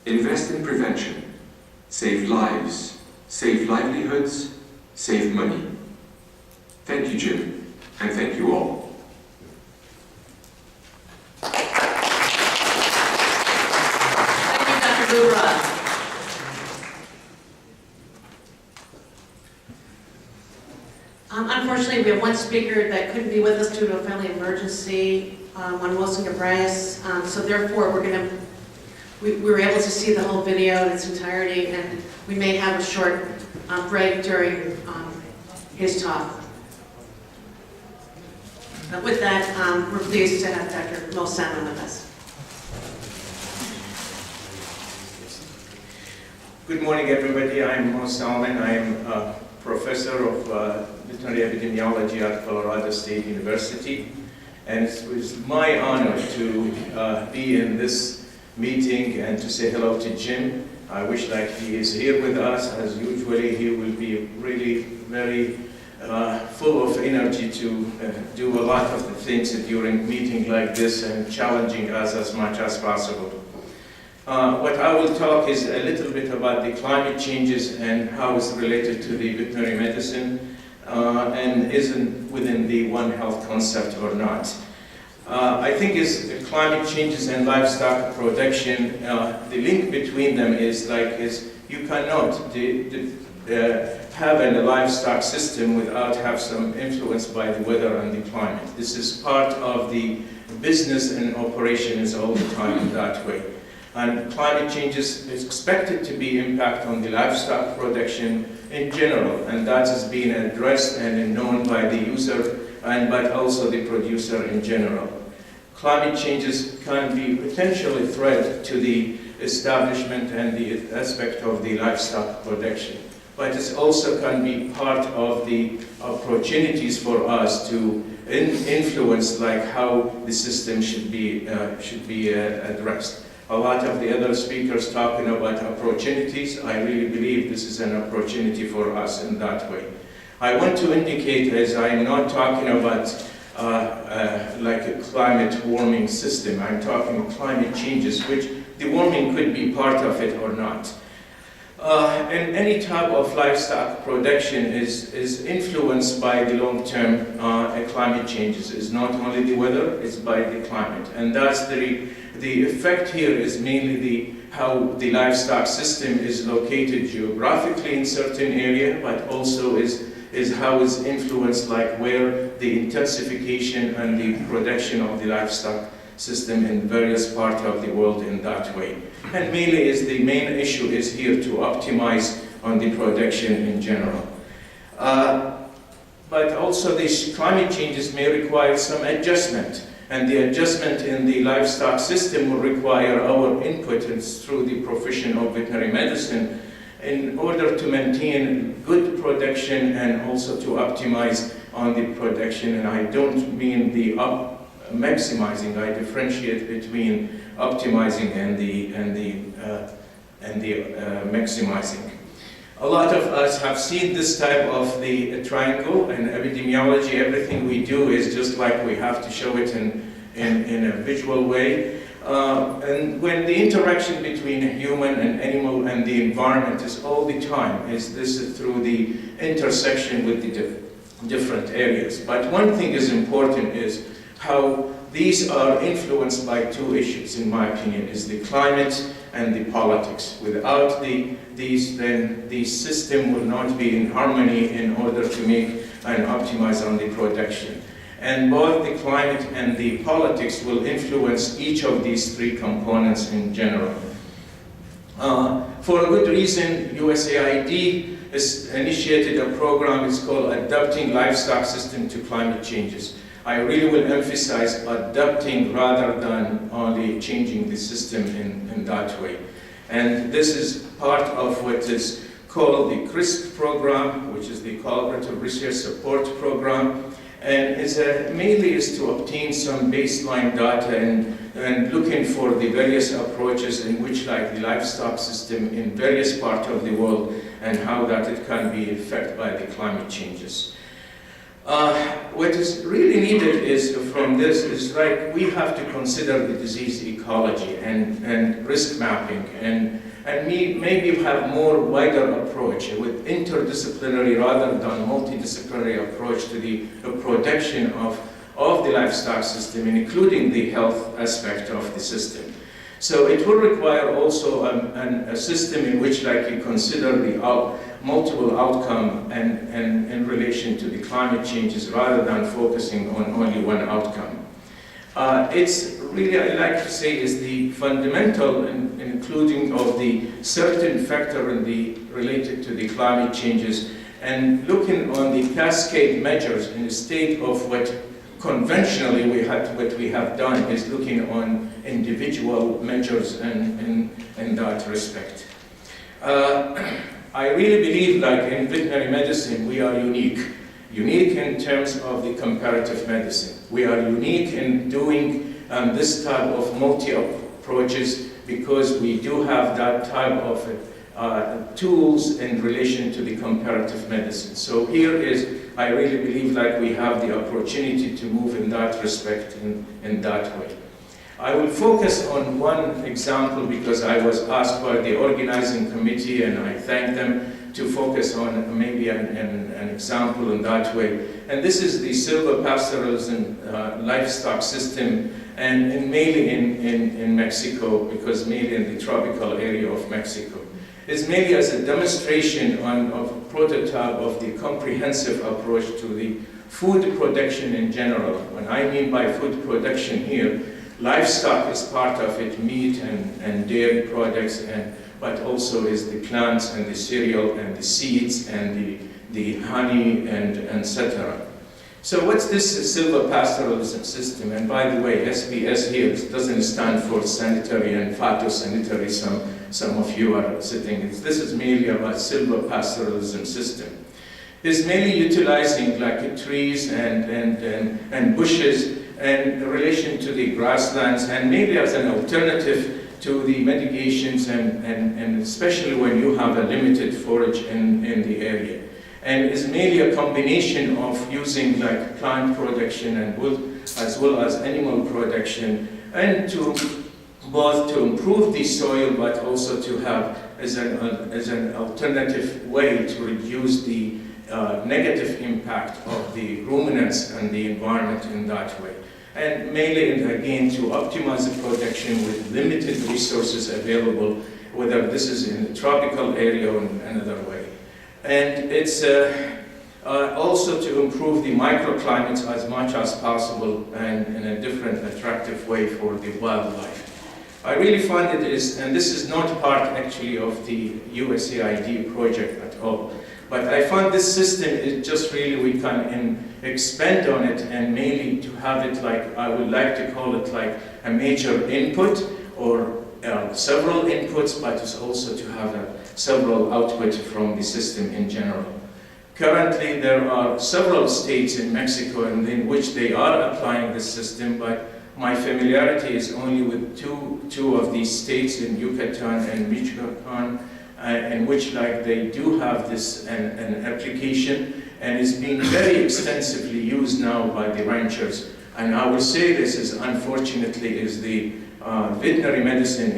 Invest in prevention. Save lives, save livelihoods, save money. Thank you, Jim, and thank you all. Thank you, Dr. Gura. Unfortunately, we have one speaker that couldn't be with us due to a family emergency on Wilson Cabrera. So therefore, we were able to see the whole video in its entirety, and we may have a short break during his talk. With that, we're pleased to have Dr. Salman with us. Good morning, everybody. I'm Salman. I am a professor of veterinary epidemiology at Colorado State University, and it was my honor to be in this meeting and to say hello to Jim. I wish that he is here with us. As usually, he will be really very full of energy to do a lot of the things during a meeting like this and challenging us as much as possible. What I will talk is a little bit about the climate changes and how it's related to the veterinary medicine and isn't within the One Health concept or not. I think climate changes and livestock production, the link between them is you cannot have a livestock system without have some influence by the weather and the climate. This is part of the business and operations all the time that way. And climate change is expected to be impact on the livestock production in general, and that is being addressed and known by the user but also the producer in general. Climate changes can be potentially a threat to the establishment and the aspect of the livestock production, but it also can be part of the opportunities for us to influence how the system should be addressed. A lot of the other speakers talking about opportunities. I really believe this is an opportunity for us in that way. I want to indicate, as I'm not talking about a climate warming system, I'm talking climate changes, which the warming could be part of it or not. And any type of livestock production is influenced by the long-term climate changes. It's not only the weather, it's by the climate. And that's the effect here is mainly how the livestock system is located geographically in certain area, but also is how it's influenced where the intensification and the production of the livestock system in various parts of the world in that way. And mainly the main issue is here to optimize on the production in general. But also these climate changes may require some adjustment, and the adjustment in the livestock system will require our input through the profession of veterinary medicine in order to maintain good production and also to optimize on the production. And I don't mean the maximizing. I differentiate between optimizing and the maximizing. A lot of us have seen this type of the triangle, and epidemiology, everything we do is just we have to show it in a visual way. And when the interaction between a human and animal and the environment is all the time, is this through the intersection with the different areas. But one thing is important is how these are influenced by two issues, in my opinion, is the climate and the politics. Without these, then the system will not be in harmony in order to make and optimize on the production. And both the climate and the politics will influence each of these three components in general. For a good reason, USAID has initiated a program. It's called Adapting Livestock System to Climate Changes. I really will emphasize adapting rather than only changing the system in that way. And this is part of what is called the CRISP program, which is the Collaborative Research Support Program. And it's mainly is to obtain some baseline data and looking for the various approaches in which the livestock system in various parts of the world and how that it can be affected by the climate changes. What is really needed is from this is like we have to consider the disease ecology and risk mapping and maybe have more wider approach with interdisciplinary rather than multidisciplinary approach to the protection of the livestock system, including the health aspect of the system. So it will require also a system in which like you consider the multiple outcome and in relation to the climate changes rather than focusing on only one outcome. It's really, I like to say, is the fundamental including of the certain factor related to the climate changes and looking on the cascade measures in the state of what conventionally what we have done is looking on individual measures in that respect. I really believe like in veterinary medicine we are unique in terms of the comparative medicine. We are unique in doing this type of multi-approaches because we do have that type of tools in relation to the comparative medicine. So here is, I really believe like we have the opportunity to move in that respect in that way. I will focus on one example because I was asked by the organizing committee and I thank them to focus on maybe an example in that way. And this is the silvopastoralism livestock system and mainly in Mexico, because mainly in the tropical area of Mexico. It's mainly as a demonstration of a prototype of the comprehensive approach to the food production in general. When I mean by food production here, livestock is part of it, meat and dairy products, but also is the plants and the cereal and the seeds and the honey and etc. So what's this silvopastoralism system? And by the way, SBS here doesn't stand for sanitary and phytosanitary. Some of you are sitting. This is mainly about silvopastoralism system. It's mainly utilizing like trees and bushes and in relation to the grasslands and maybe as an alternative to the mitigations and especially when you have a limited forage in the area. And it's mainly a combination of using like plant production and wood as well as animal production and to both to improve the soil but also to have as an alternative way to reduce the negative impact of the ruminants and the environment in that way. And mainly, and again, to optimize the production with limited resources available, whether this is in the tropical area or in another way. And it's also to improve the microclimates as much as possible and in a different, attractive way for the wildlife. I really find it is, and this is not part actually of the USAID project at all, but I find this system is just really, we can expand on it and mainly to have it like, I would like to call it like a major input or several inputs, but it's also to have several outputs from the system in general. Currently, there are several states in Mexico in which they are applying this system, but my familiarity is only with two of these states in Yucatan and Michoacan, in which like they do have this an application and is being very extensively used now by the ranchers. And I will say this is unfortunately is the veterinary medicine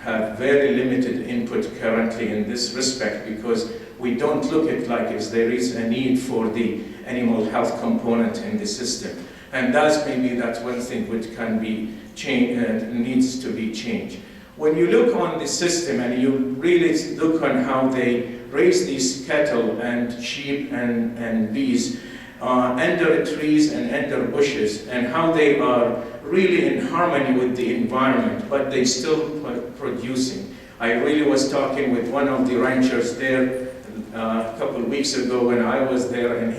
have very limited input currently in this respect because we don't look at like if there is a need for the animal health component in the system. And that's maybe that's one thing which can be changed, needs to be changed. When you look on the system and you really look on how they raise these cattle and sheep and bees under trees and under bushes and how they are really in harmony with the environment, but they still producing. I really was talking with one of the ranchers there a couple of weeks ago when I was there, and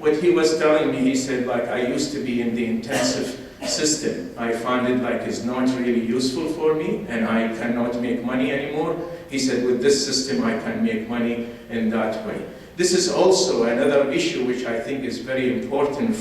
what he was telling me, he said like I used to be in the intensive system. I found it like it's not really useful for me and I cannot make money anymore. He said with this system I can make money in that way. This is also another issue which I think is very important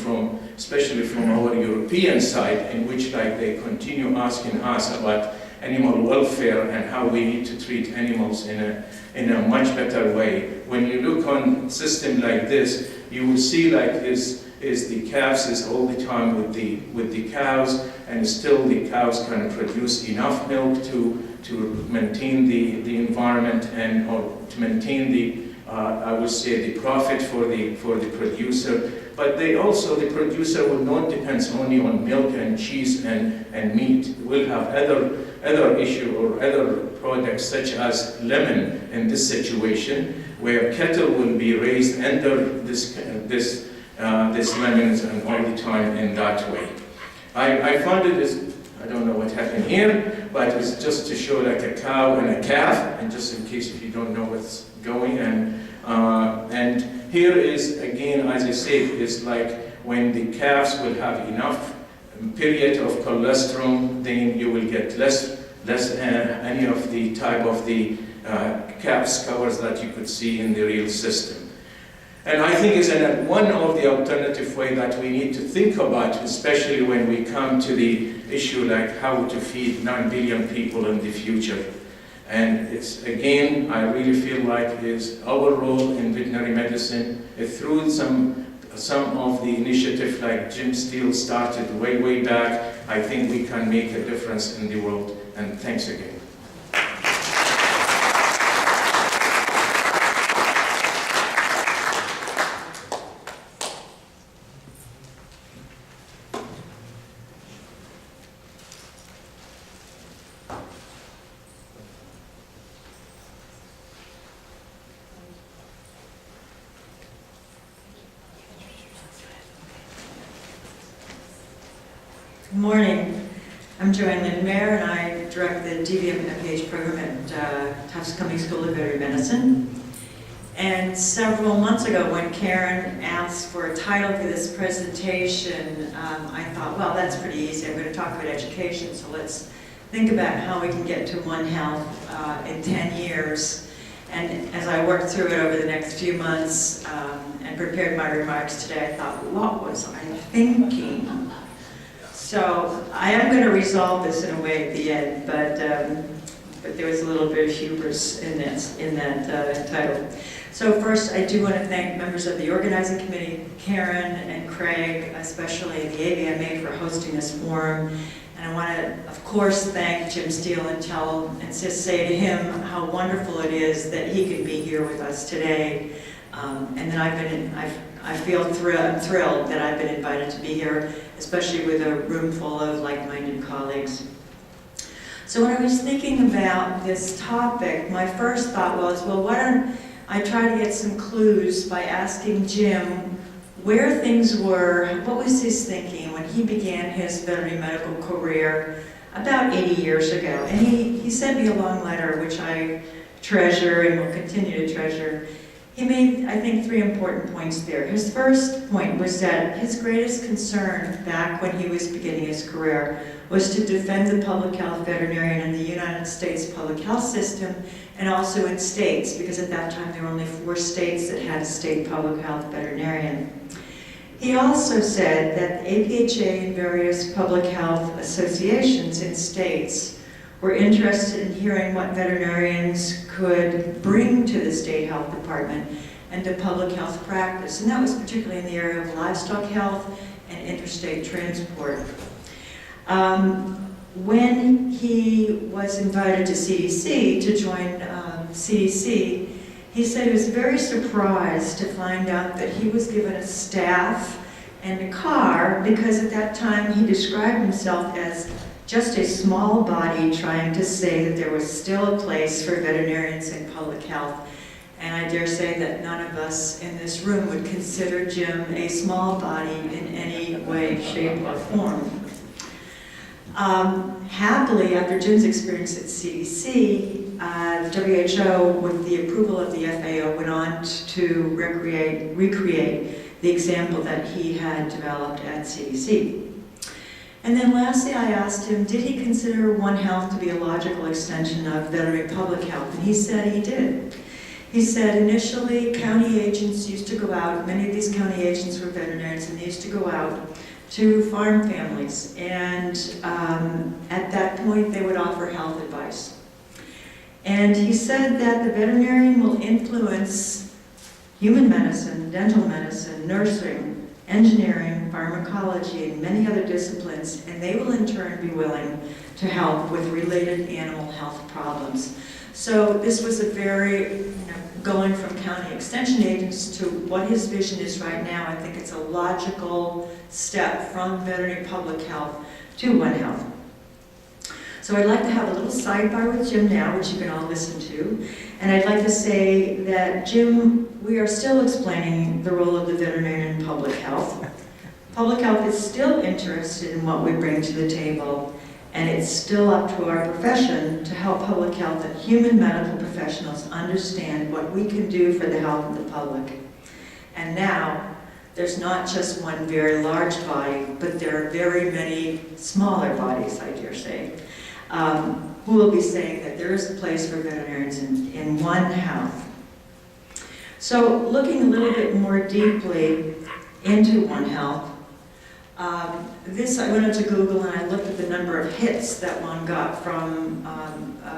especially from our European side, in which like they continue asking us about animal welfare and how we need to treat animals in a much better way. When you look on a system like this, you will see like this is the calves is all the time with the cows, and still the cows can produce enough milk to maintain the environment and or to maintain the I would say the profit for the producer. But they also, the producer will not depend only on milk and cheese and meat. We'll have other issue or other products such as lemon in this situation, where cattle will be raised under this lemons and all the time in that way. I found it as, I don't know what happened here, but it's just to show like a cow and a calf, and just in case if you don't know what's going. And here is, again, as I said, is like when the calves will have enough period of colostrum, then you will get less any of the type of the calves covers that you could see in the real system. And I think it's one of the alternative way that we need to think about, especially when we come to the issue like how to feed 9 billion people in the future. And it's, again, I really feel like it's our role in veterinary medicine through some of the initiatives like Jim Steele started way back. I think we can make a difference in the world. And thanks again. Good morning. I'm Joann Lindenmayer, and I direct the DVM FPH program at Tufts Cummings School of Veterinary Medicine. And several months ago, when Karen asked for a title for this presentation, I thought, well, that's pretty easy. I'm going to talk about education, so let's think about how we can get to One Health in 10 years. And as I worked through it over the next few months and prepared my remarks today, I thought, what was I thinking? So I am going to resolve this in a way at the end, but there was a little bit of hubris in that title. So first, I do want to thank members of the organizing committee, Karen and Craig, especially the AVMA for hosting this forum. And I want to, of course, thank Jim Steele and just say to him how wonderful it is that he could be here with us today. And that I feel thrilled that I've been invited to be here, especially with a room full of like-minded colleagues. So when I was thinking about this topic, my first thought was, well, why don't I try to get some clues by asking Jim where things were, what was his thinking when he began his veterinary medical career about 80 years ago. And he sent me a long letter, which I treasure and will continue to treasure. He made, I think, 3 important points there. His first point was that his greatest concern back when he was beginning his career was to defend the public health veterinarian in the United States public health system and also in states, because at that time there were only 4 states that had a state public health veterinarian. He also said that the APHA and various public health associations in states were interested in hearing what veterinarians could bring to the state health department and to public health practice. And that was particularly in the area of livestock health and interstate transport. When he was invited to CDC to join CDC, he said he was very surprised to find out that he was given a staff and a car, because at that time he described himself as just a small body trying to say that there was still a place for veterinarians in public health. And I dare say that none of us in this room would consider Jim a small body in any way, shape, or form. Happily, after Jim's experience at CDC, WHO, with the approval of the FAO, went on to recreate the example that he had developed at CDC. And then lastly, I asked him, did he consider One Health to be a logical extension of veterinary public health? And he said he did. He said initially county agents used to go out, many of these county agents were veterinarians, and they used to go out to farm families. And at that point, they would offer health advice. And he said that the veterinarian will influence, human medicine, dental medicine, nursing, engineering, pharmacology, and many other disciplines, and they will in turn be willing to help with related animal health problems. So this was a very, going from county extension agents to what his vision is right now, I think it's a logical step from veterinary public health to One Health. So I'd like to have a little sidebar with Jim now, which you can all listen to. And I'd like to say that, Jim, we are still explaining the role of the veterinarian in public health. Public health is still interested in what we bring to the table, and it's still up to our profession to help public health and human medical professionals understand what we can do for the health of the public. And now, there's not just one very large body, but there are very many smaller bodies, I dare say, who will be saying that there is a place for veterinarians in One Health. So looking a little bit more deeply into One Health, I went into Google and I looked at the number of hits that one got from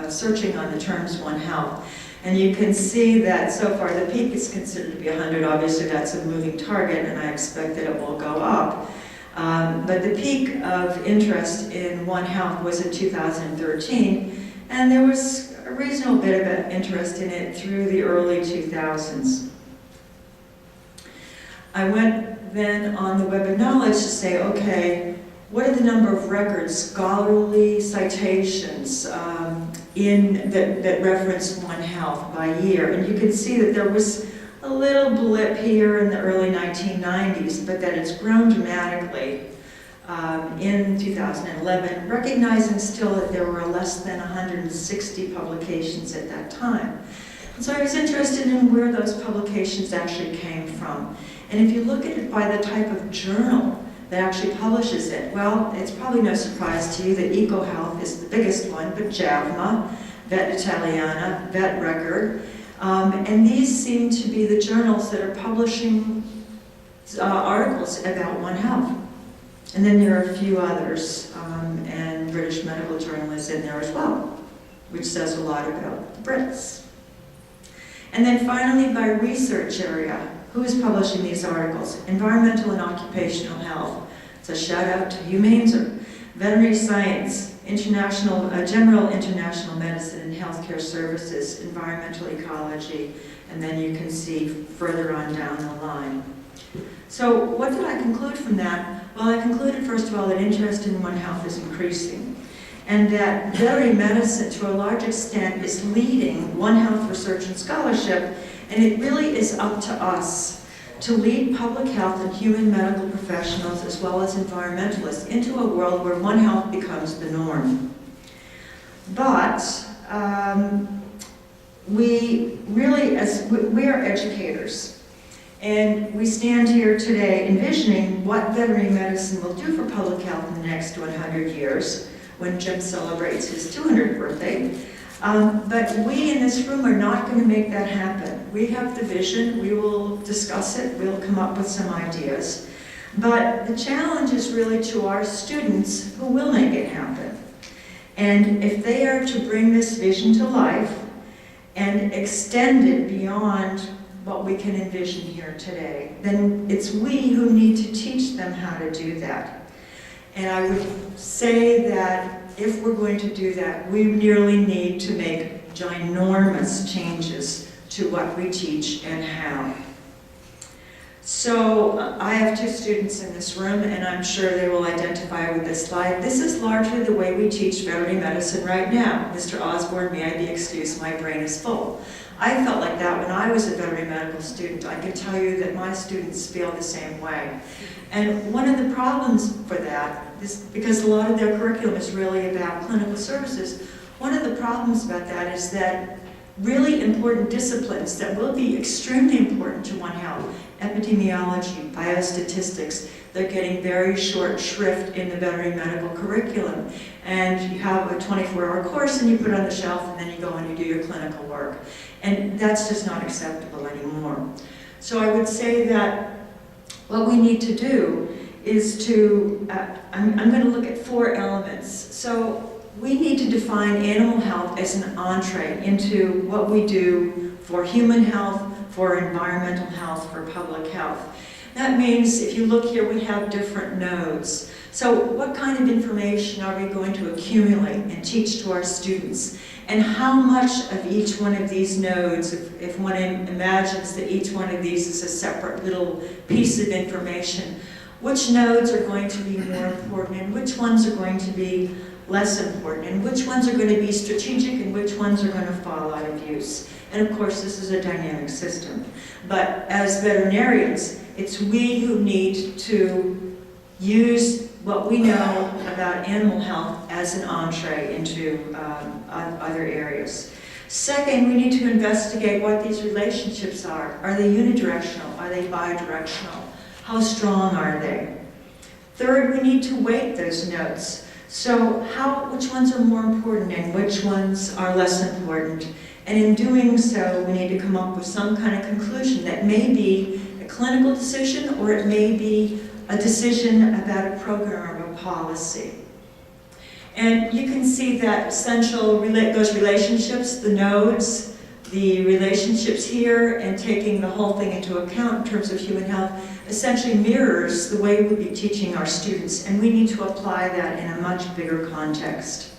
searching on the terms One Health. And you can see that so far the peak is considered to be 100. Obviously that's a moving target and I expect that it will go up. But the peak of interest in One Health was in 2013, and there was a reasonable bit of interest in it through the early 2000s. I went then on the Web of Knowledge to say, okay, what are the number of records, scholarly citations that reference One Health by year? And you can see that there was a little blip here in the early 1990s, but that it's grown dramatically in 2011, recognizing still that there were less than 160 publications at that time. And so I was interested in where those publications actually came from. And if you look at it by the type of journal that actually publishes it, well, it's probably no surprise to you that EcoHealth is the biggest one, but AVMA, Vet Italiana, Vet Record, and these seem to be the journals that are publishing articles about One Health. And then there are a few others, and British Medical Journal is in there as well, which says a lot about the Brits. And then finally, by research area, who is publishing these articles? Environmental and Occupational Health. It's a shout out to Hugh Mainzer. Veterinary Science, General International Medicine and Healthcare Services, Environmental Ecology, and then you can see further on down the line. So what did I conclude from that? Well, I concluded, first of all, that interest in One Health is increasing, and that veterinary medicine, to a large extent, is leading One Health research and scholarship, and it really is up to us to lead public health and human medical professionals, as well as environmentalists, into a world where One Health becomes the norm. But we are educators. And we stand here today envisioning what veterinary medicine will do for public health in the next 100 years when Jim celebrates his 200th birthday. But we in this room are not going to make that happen. We have the vision, we will discuss it, we'll come up with some ideas. But the challenge is really to our students who will make it happen. And if they are to bring this vision to life and extend it beyond what we can envision here today, then it's we who need to teach them how to do that. And I would say that if we're going to do that, we nearly need to make ginormous changes to what we teach and how. So I have two students in this room, and I'm sure they will identify with this slide. This is largely the way we teach veterinary medicine right now. Mr. Osborne, may I be excused, my brain is full. I felt like that when I was a veterinary medical student. I can tell you that my students feel the same way. And one of the problems for that is because a lot of their curriculum is really about clinical services. One of the problems about that is that really important disciplines that will be extremely important to One Health, epidemiology, biostatistics, they're getting very short shrift in the veterinary medical curriculum. And you have a 24-hour course and you put it on the shelf and then you go and you do your clinical work. And that's just not acceptable anymore. So I would say that what we need to do is to, I'm going to look at 4 elements. So we need to define animal health as an entree into what we do for human health, for environmental health, for public health. That means, if you look here, we have different nodes. So what kind of information are we going to accumulate and teach to our students? And how much of each one of these nodes, if one imagines that each one of these is a separate little piece of information, which nodes are going to be more important and which ones are going to be less important, and which ones are going to be strategic and which ones are going to fall out of use. And of course, this is a dynamic system. But as veterinarians, it's we who need to use what we know about animal health as an entree into other areas. Second, we need to investigate what these relationships are. Are they unidirectional? Are they bidirectional? How strong are they? Third, we need to weight those notes. So which ones are more important and which ones are less important? And in doing so, we need to come up with some kind of conclusion that may be a clinical decision, or it may be a decision about a program or a policy. And you can see that those relationships, the nodes, the relationships here, and taking the whole thing into account in terms of human health, essentially mirrors the way we'll be teaching our students, and we need to apply that in a much bigger context.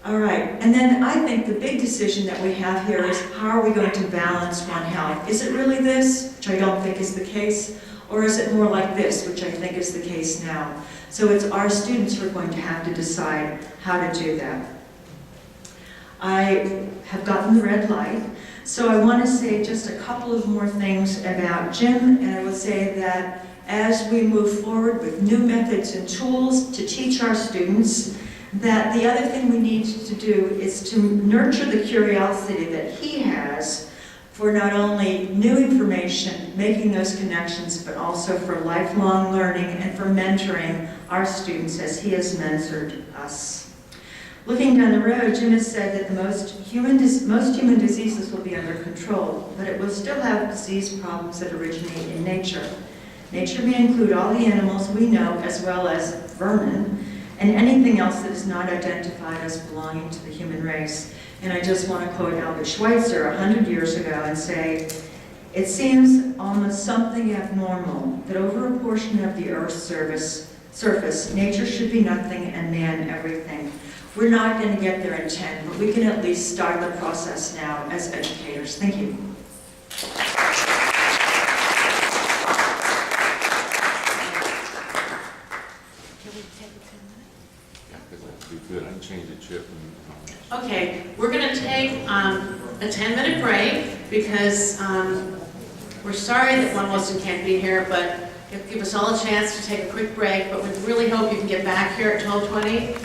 All right, and then I think the big decision that we have here is, how are we going to balance One Health? Is it really this, which I don't think is the case, or is it more like this, which I think is the case now? So it's our students who are going to have to decide how to do that. I have gotten the red light, so I want to say just a couple of more things about Jim, and I will say that as we move forward with new methods and tools to teach our students, that the other thing we need to do is to nurture the curiosity that he has for not only new information, making those connections, but also for lifelong learning and for mentoring our students as he has mentored us. Looking down the road, Jim has said that most human diseases will be under control, but it will still have disease problems that originate in nature. Nature may include all the animals we know, as well as vermin, and anything else that is not identified as belonging to the human race. And I just want to quote Albert Schweitzer 100 years ago and say, "It seems almost something abnormal that over a portion of the Earth's surface, nature should be nothing and man everything." We're not going to get there in 10, but we can at least start the process now as educators. Thank you. Good, I can change the chip. Okay, we're going to take a 10-minute break because we're sorry that one Wilson can't be here, but give us all a chance to take a quick break. But we really hope you can get back here at 12:20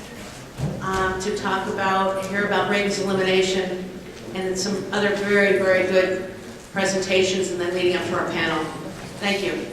to hear about rabies elimination and some other very, very good presentations, and then leading up to our panel. Thank you.